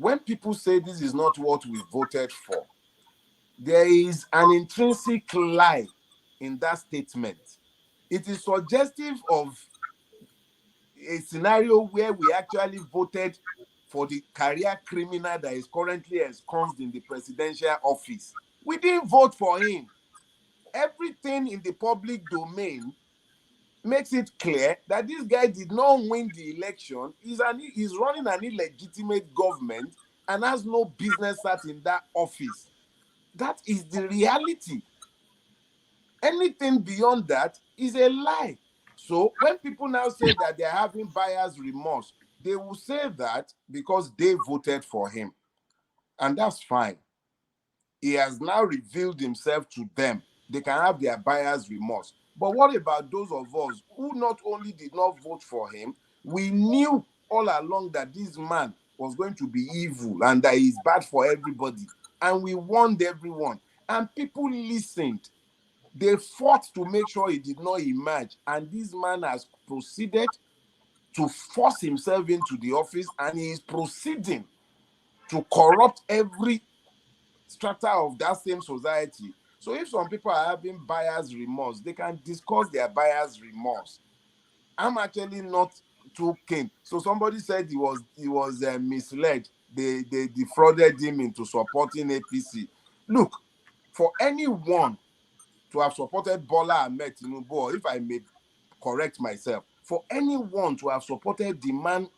when people say this is not what we voted for, there is an intrinsic lie in that statement. It is suggestive of a scenario where we actually voted for the career criminal that is currently ensconced in the presidential office. We didn't vote for him. Everything in the public domain makes it clear that this guy did not win the election. He's running an illegitimate government and has no business sat in that office. That is the reality. Anything beyond that is a lie. So when people now say that they're having buyer's remorse, they will say that because they voted for him. And that's fine. He has now revealed himself to them. They can have their buyer's remorse. But what about those of us who not only did not vote for him, we knew all along that this man was going to be evil and that he's bad for everybody. And we warned everyone. And people listened. They fought to make sure he did not emerge. And this man has proceeded to force himself into the office, and he is proceeding to corrupt every strata of that same society. So if some people are having buyer's remorse, they can discuss their buyer's remorse. I'm actually not too keen. So somebody said he was misled. They defrauded him into supporting APC. Look, for anyone to have supported Bola Ahmed Tinubu, or if I may correct myself, for anyone to have supported the man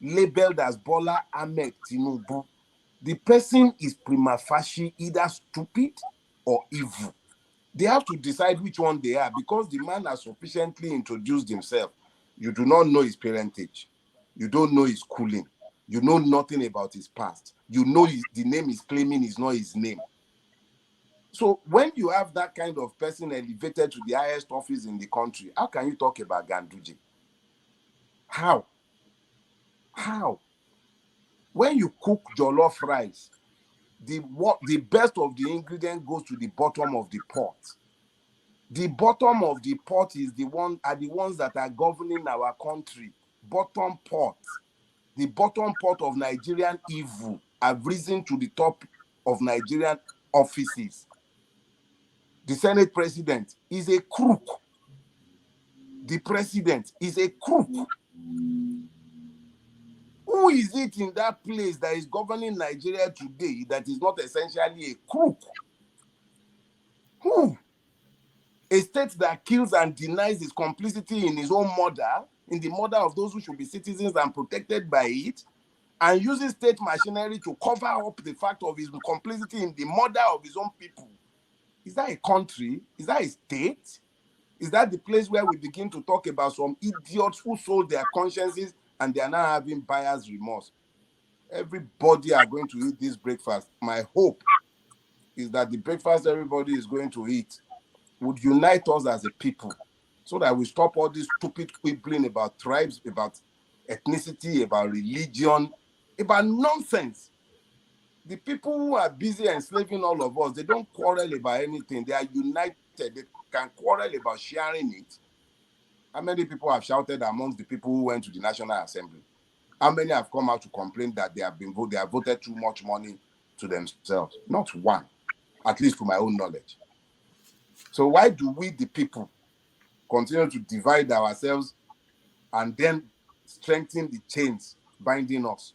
labeled as Bola Ahmed Tinubu, the person is prima facie either stupid or evil. They have to decide which one they are, because the man has sufficiently introduced himself. You do not know his parentage. You don't know his schooling. You know nothing about his past. You know the name he's claiming is not his name. So when you have that kind of person elevated to the highest office in the country, how can you talk about Ganduje? How? How? When you cook jollof rice, the best of the ingredient goes to the bottom of the pot. The bottom of the pot are the ones that are governing our country. Bottom pot. The bottom pot of Nigerian evil have risen to the top of Nigerian offices. The Senate president is a crook. The president is a crook. Who is it in that place that is governing Nigeria today that is not essentially a crook? Who? A state that kills and denies its complicity in his own murder, in the murder of those who should be citizens and protected by it, and uses state machinery to cover up the fact of his complicity in the murder of his own people. Is that a country? Is that a state? Is that the place where we begin to talk about some idiots who sold their consciences and they are now having buyer's remorse? Everybody are going to eat this breakfast. My hope is that the breakfast everybody is going to eat would unite us as a people, so that we stop all this stupid quibbling about tribes, about ethnicity, about religion, about nonsense. The people who are busy enslaving all of us, they don't quarrel about anything. They are united. They can quarrel about sharing it. How many people have shouted amongst the people who went to the National Assembly? How many have come out to complain that they have voted too much money to themselves? Not one, at least to my own knowledge. So why do we, the people, continue to divide ourselves and then strengthen the chains binding us?